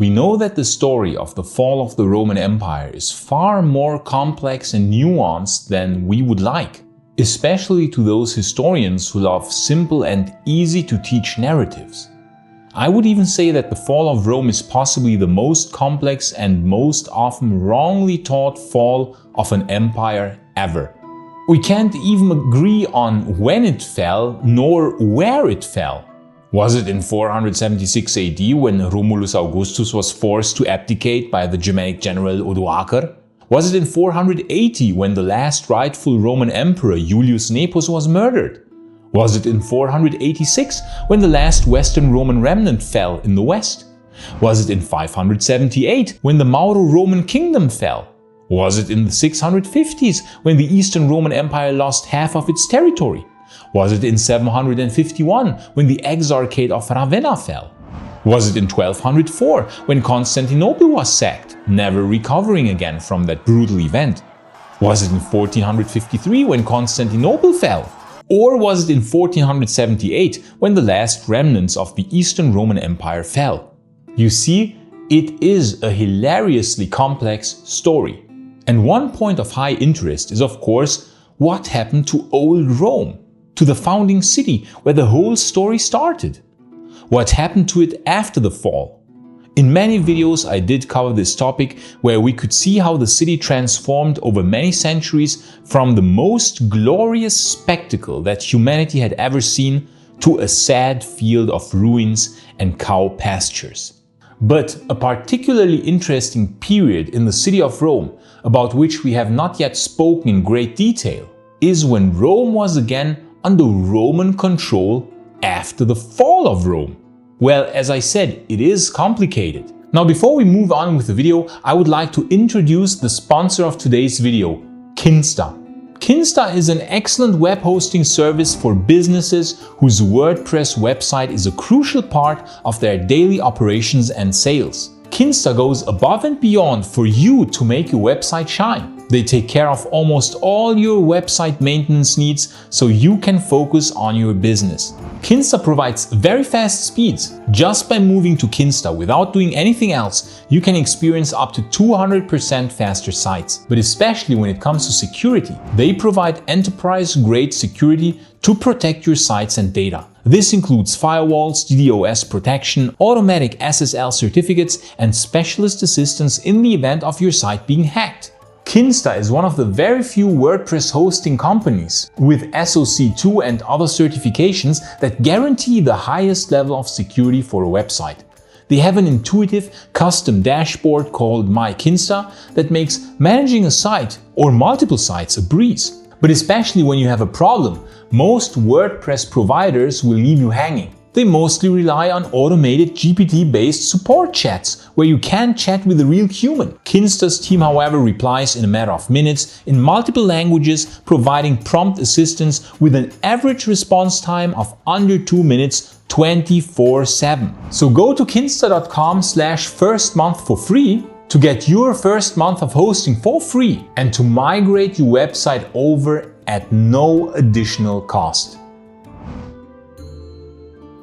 we know that the story of the fall of the Roman Empire is far more complex and nuanced than we would like, especially to those historians who love simple and easy to teach narratives. I would even say that the fall of Rome is possibly the most complex and most often wrongly taught fall of an empire ever. We can't even agree on when it fell nor where it fell. Was it in 476 AD when Romulus Augustus was forced to abdicate by the Germanic general Odoacer? Was it in 480 when the last rightful Roman emperor Julius Nepos was murdered? Was it in 486 when the last Western Roman remnant fell in the west? Was it in 578 when the Mauro-Roman kingdom fell? Was it in the 650s when the Eastern Roman Empire lost half of its territory? Was it in 751 when the Exarchate of Ravenna fell? Was it in 1204 when Constantinople was sacked, never recovering again from that brutal event? Was it in 1453 when Constantinople fell? Or was it in 1478 when the last remnants of the Eastern Roman Empire fell? You see, it is a hilariously complex story. And one point of high interest is, of course, what happened to old Rome, to the founding city where the whole story started. What happened to it after the fall? In many videos I did cover this topic, where we could see how the city transformed over many centuries from the most glorious spectacle that humanity had ever seen to a sad field of ruins and cow pastures. But a particularly interesting period in the city of Rome, about which we have not yet spoken in great detail, is when Rome was again under Roman control after the fall of Rome. Well, as I said, it is complicated. Now, before we move on with the video, I would like to introduce the sponsor of today's video, Kinsta. Kinsta is an excellent web hosting service for businesses whose WordPress website is a crucial part of their daily operations and sales. Kinsta goes above and beyond for you to make your website shine. They take care of almost all your website maintenance needs so you can focus on your business. Kinsta provides very fast speeds. Just by moving to Kinsta without doing anything else, you can experience up to 200% faster sites. But especially when it comes to security, they provide enterprise-grade security to protect your sites and data. This includes firewalls, DDoS protection, automatic SSL certificates, and specialist assistance in the event of your site being hacked. Kinsta is one of the very few WordPress hosting companies with SOC 2 and other certifications that guarantee the highest level of security for a website. They have an intuitive custom dashboard called My Kinsta that makes managing a site or multiple sites a breeze. But especially when you have a problem, most WordPress providers will leave you hanging. They mostly rely on automated GPT-based support chats, where you can chat with a real human. Kinsta's team, however, replies in a matter of minutes in multiple languages, providing prompt assistance with an average response time of under 2 minutes 24/7. So go to kinsta.com/firstmonth for free to get your first month of hosting for free and to migrate your website over at no additional cost.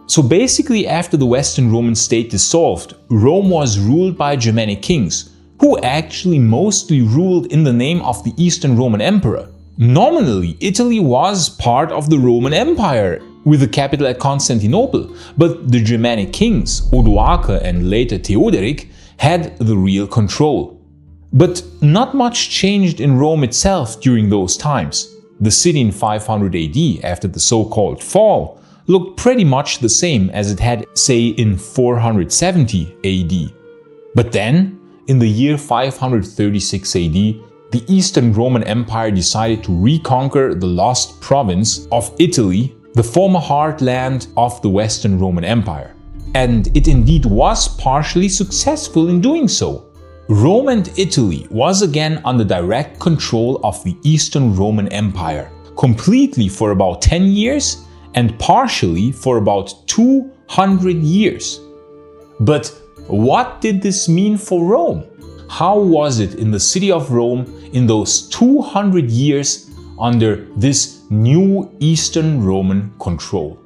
So basically, after the Western Roman state dissolved, Rome was ruled by Germanic kings, who actually mostly ruled in the name of the Eastern Roman Emperor. Nominally, Italy was part of the Roman Empire, with the capital at Constantinople, but the Germanic kings, Odoacer and later Theoderic, had the real control. But not much changed in Rome itself during those times. The city in 500 AD, after the so-called fall, looked pretty much the same as it had, say, in 470 AD. But then, in the year 536 AD, the Eastern Roman Empire decided to reconquer the lost province of Italy, the former heartland of the Western Roman Empire. And it indeed was partially successful in doing so. Rome and Italy was again under direct control of the Eastern Roman Empire, completely for about 10 years and partially for about 200 years. But what did this mean for Rome? How was it in the city of Rome in those 200 years under this new Eastern Roman control?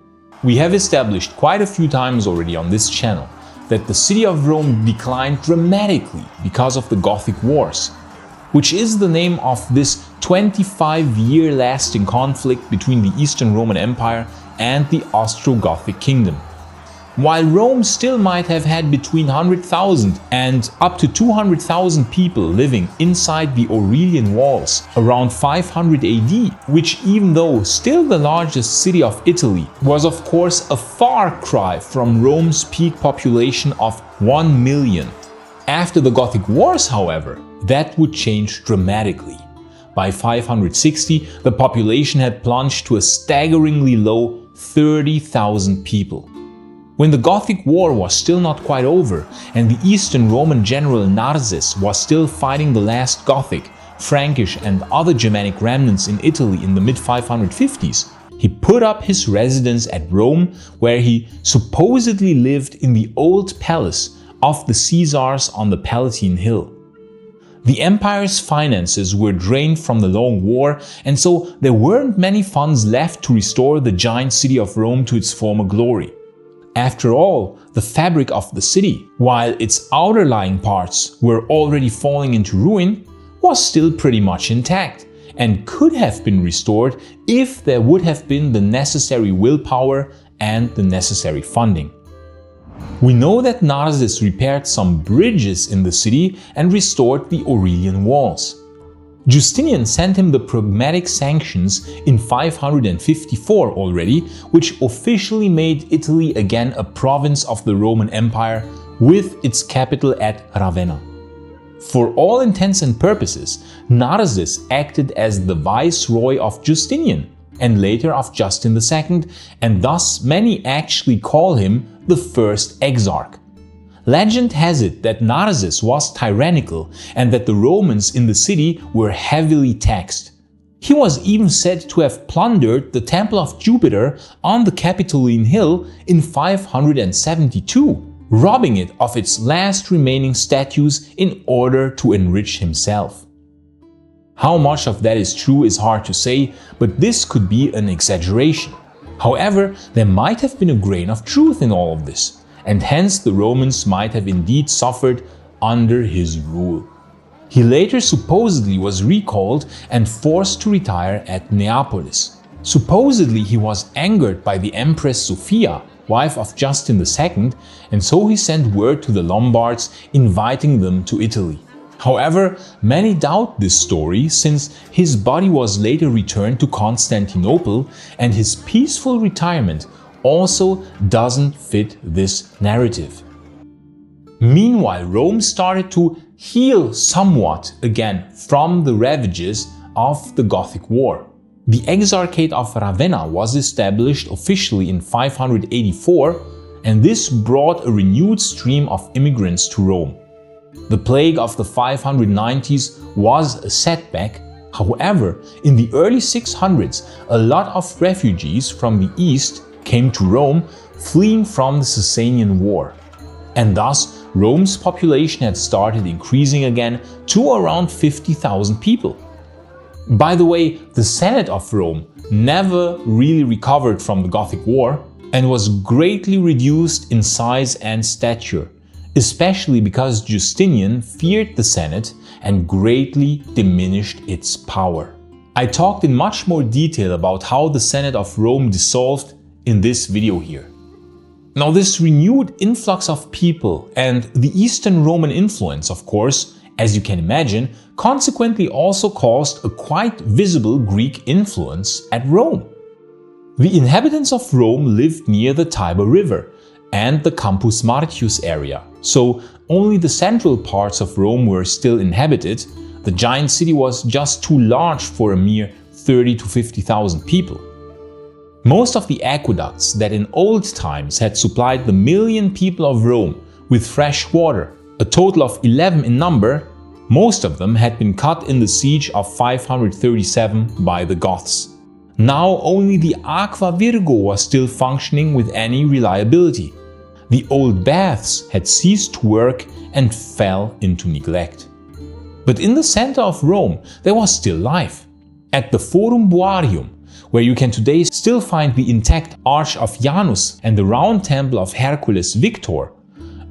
We have established quite a few times already on this channel that the city of Rome declined dramatically because of the Gothic Wars, which is the name of this 25-year lasting conflict between the Eastern Roman Empire and the Ostrogothic kingdom. While Rome still might have had between 100,000 and up to 200,000 people living inside the Aurelian walls around 500 AD, which, even though still the largest city of Italy, was of course a far cry from Rome's peak population of 1 million. After the Gothic Wars, however, that would change dramatically. By 560, the population had plunged to a staggeringly low 30,000 people. When the Gothic War was still not quite over and the Eastern Roman general Narses was still fighting the last Gothic, Frankish and other Germanic remnants in Italy in the mid-550s, he put up his residence at Rome, where he supposedly lived in the old palace of the Caesars on the Palatine Hill. The empire's finances were drained from the long war, and so there weren't many funds left to restore the giant city of Rome to its former glory. After all, the fabric of the city, while its outer lying parts were already falling into ruin, was still pretty much intact and could have been restored if there would have been the necessary willpower and the necessary funding. We know that Narses repaired some bridges in the city and restored the Aurelian walls. Justinian sent him the Pragmatic Sanctions in 554 already, which officially made Italy again a province of the Roman Empire with its capital at Ravenna. For all intents and purposes, Narses acted as the viceroy of Justinian and later of Justin II, and thus many actually call him the first exarch. Legend has it that Narses was tyrannical and that the Romans in the city were heavily taxed. He was even said to have plundered the Temple of Jupiter on the Capitoline Hill in 572, robbing it of its last remaining statues in order to enrich himself. How much of that is true is hard to say, but this could be an exaggeration. However, there might have been a grain of truth in all of this, and hence the Romans might have indeed suffered under his rule. He later supposedly was recalled and forced to retire at Neapolis. Supposedly he was angered by the Empress Sophia, wife of Justin II, and so he sent word to the Lombards inviting them to Italy. However, many doubt this story, since his body was later returned to Constantinople and his peaceful retirement also doesn't fit this narrative. Meanwhile, Rome started to heal somewhat again from the ravages of the Gothic War. The Exarchate of Ravenna was established officially in 584, and this brought a renewed stream of immigrants to Rome. The plague of the 590s was a setback. However, in the early 600s, a lot of refugees from the east came to Rome, fleeing from the Sasanian War. And thus, Rome's population had started increasing again to around 50,000 people. By the way, the Senate of Rome never really recovered from the Gothic War and was greatly reduced in size and stature, especially because Justinian feared the Senate and greatly diminished its power. I talked in much more detail about how the Senate of Rome dissolved in this video here. Now, this renewed influx of people and the Eastern Roman influence, of course, as you can imagine, consequently also caused a quite visible Greek influence at Rome. The inhabitants of Rome lived near the Tiber River and the Campus Martius area, so only the central parts of Rome were still inhabited. The giant city was just too large for a mere 30 to 50,000 people. Most of the aqueducts that in old times had supplied the million people of Rome with fresh water, a total of 11 in number, most of them had been cut in the siege of 537 by the Goths. Now only the Aqua Virgo was still functioning with any reliability. The old baths had ceased to work and fell into neglect. But in the center of Rome there was still life. At the Forum Boarium, where you can today still find the intact Arch of Janus and the round temple of Hercules Victor,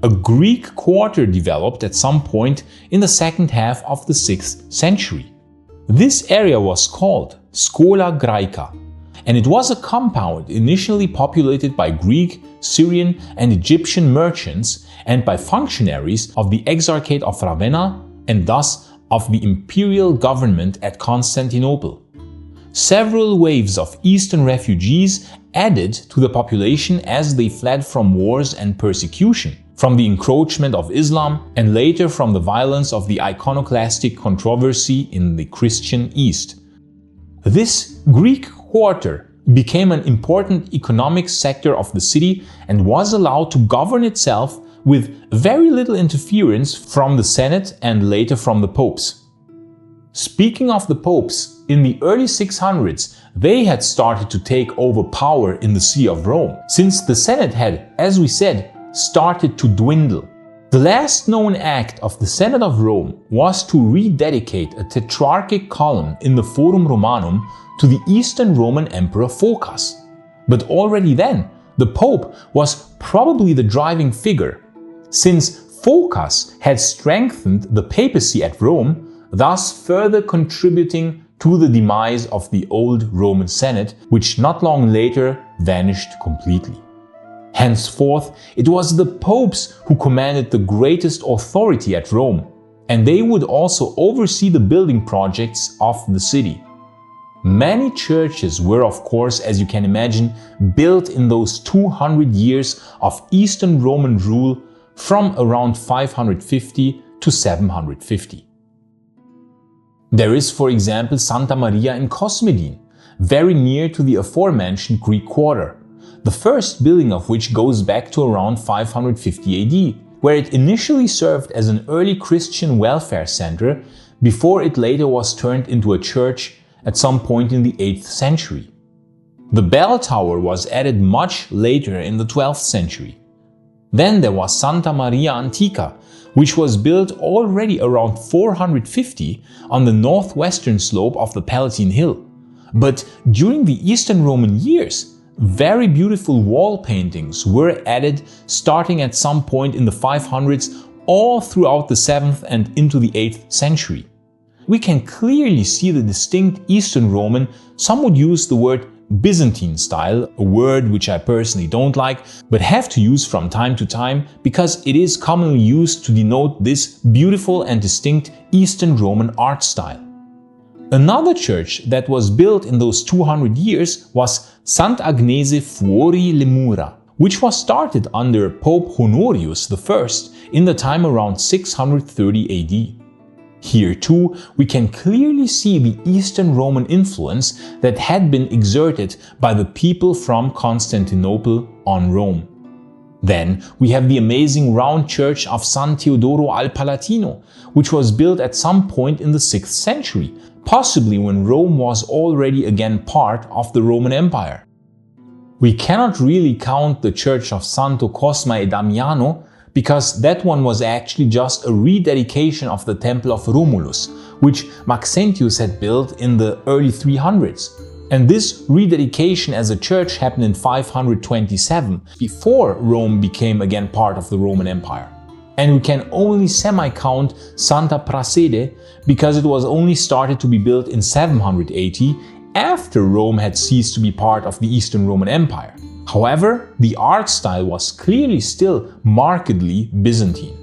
a Greek quarter developed at some point in the second half of the 6th century. This area was called Scola Graeca, and it was a compound initially populated by Greek, Syrian and Egyptian merchants and by functionaries of the Exarchate of Ravenna and thus of the imperial government at Constantinople. Several waves of Eastern refugees added to the population as they fled from wars and persecution, from the encroachment of Islam and later from the violence of the iconoclastic controversy in the Christian East. This Greek quarter became an important economic sector of the city and was allowed to govern itself with very little interference from the Senate and later from the popes. Speaking of the popes, in the early 600s, they had started to take over power in the See of Rome, since the Senate had, as we said, started to dwindle. The last known act of the Senate of Rome was to rededicate a tetrarchic column in the Forum Romanum to the Eastern Roman Emperor Phocas. But already then, the Pope was probably the driving figure, since Phocas had strengthened the papacy at Rome, thus further contributing to the demise of the old Roman Senate, which not long later vanished completely. Henceforth, it was the popes who commanded the greatest authority at Rome, and they would also oversee the building projects of the city. Many churches were, of course, as you can imagine, built in those 200 years of Eastern Roman rule from around 550 to 750. There is, for example, Santa Maria in Cosmedin, very near to the aforementioned Greek quarter, the first building of which goes back to around 550 AD, where it initially served as an early Christian welfare center before it later was turned into a church at some point in the 8th century. The bell tower was added much later in the 12th century. Then there was Santa Maria Antica, which was built already around 450 on the northwestern slope of the Palatine Hill. But during the Eastern Roman years, very beautiful wall paintings were added starting at some point in the 500s all throughout the 7th and into the 8th century. We can clearly see the distinct Eastern Roman, some would use the word Byzantine style, a word which I personally don't like, but have to use from time to time because it is commonly used to denote this beautiful and distinct Eastern Roman art style. Another church that was built in those 200 years was Sant'Agnese fuori le mura, which was started under Pope Honorius I in the time around 630 AD. Here too, we can clearly see the Eastern Roman influence that had been exerted by the people from Constantinople on Rome. Then we have the amazing round church of San Teodoro al Palatino, which was built at some point in the 6th century, possibly when Rome was already again part of the Roman Empire. We cannot really count the church of Santo Cosma e Damiano, because that one was actually just a rededication of the Temple of Romulus, which Maxentius had built in the early 300s. And this rededication as a church happened in 527, before Rome became again part of the Roman Empire. And we can only semi-count Santa Prassede because it was only started to be built in 780, after Rome had ceased to be part of the Eastern Roman Empire. However, the art style was clearly still markedly Byzantine.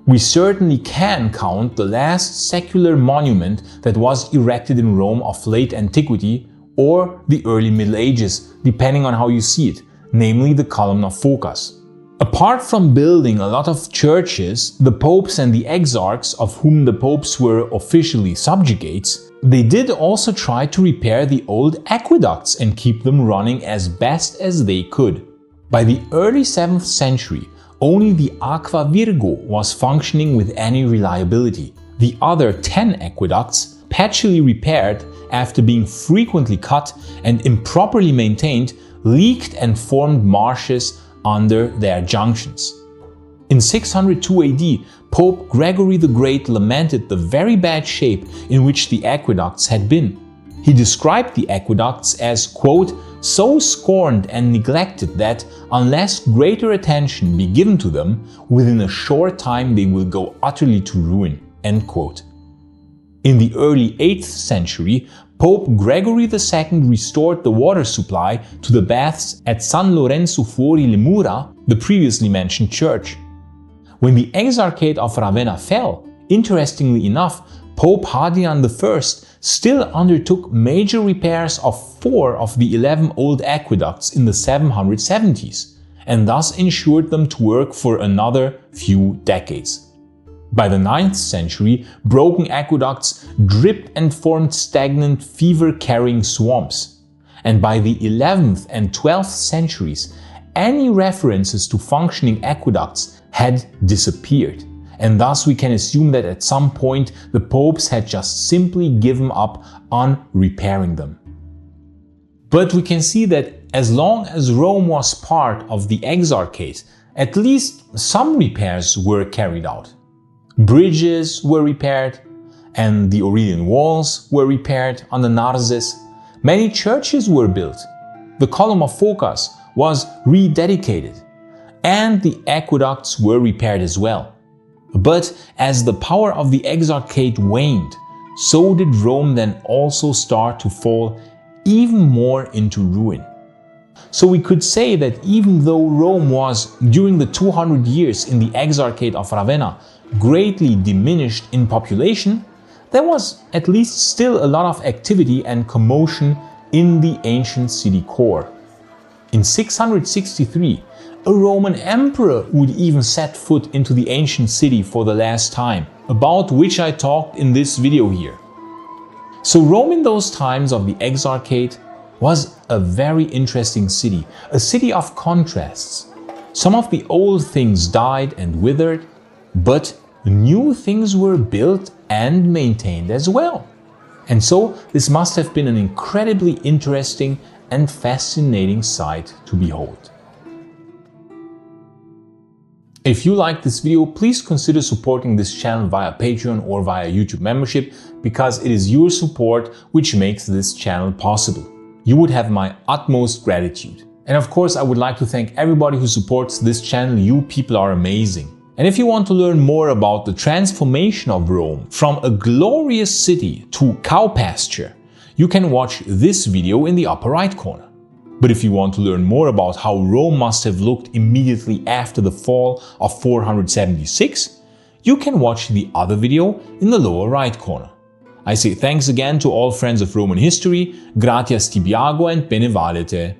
We certainly can count the last secular monument that was erected in Rome of late antiquity or the early Middle Ages, depending on how you see it, namely the Column of Phocas. Apart from building a lot of churches, the popes and the exarchs, of whom the popes were officially subjugates, they did also try to repair the old aqueducts and keep them running as best as they could. By the early 7th century, only the Aqua Virgo was functioning with any reliability. The other 10 aqueducts, patchily repaired after being frequently cut and improperly maintained, leaked and formed marshes under their junctions. In 602 AD, Pope Gregory the Great lamented the very bad shape in which the aqueducts had been. He described the aqueducts as, quote, so scorned and neglected that, unless greater attention be given to them, within a short time they will go utterly to ruin." End quote. In the early 8th century, Pope Gregory II restored the water supply to the baths at San Lorenzo fuori le Mura, the previously mentioned church. When the Exarchate of Ravenna fell, interestingly enough, Pope Hadrian I still undertook major repairs of 4 of the 11 old aqueducts in the 770s, and thus ensured them to work for another few decades. By the 9th century, broken aqueducts dripped and formed stagnant, fever-carrying swamps. And by the 11th and 12th centuries, any references to functioning aqueducts had disappeared. And thus we can assume that at some point the popes had just simply given up on repairing them. But we can see that as long as Rome was part of the Exarchate, at least some repairs were carried out. Bridges were repaired, and the Aurelian walls were repaired on the Narses. Many churches were built. The Column of Phocas was rededicated, and the aqueducts were repaired as well. But as the power of the Exarchate waned, so did Rome then also start to fall even more into ruin. So we could say that even though Rome was, during the 200 years in the Exarchate of Ravenna, greatly diminished in population, there was at least still a lot of activity and commotion in the ancient city core. In 663, a Roman emperor would even set foot into the ancient city for the last time, about which I talked in this video here. So Rome in those times of the Exarchate was a very interesting city, a city of contrasts. Some of the old things died and withered, but new things were built and maintained as well. And so this must have been an incredibly interesting and fascinating sight to behold. If you like this video, please consider supporting this channel via Patreon or via YouTube membership, because it is your support which makes this channel possible. You would have my utmost gratitude. And of course, I would like to thank everybody who supports this channel. You people are amazing. And if you want to learn more about the transformation of Rome from a glorious city to cow pasture, you can watch this video in the upper right corner. But if you want to learn more about how Rome must have looked immediately after the fall of 476, you can watch the other video in the lower right corner. I say thanks again to all friends of Roman history, gratias tibiago and bene valete.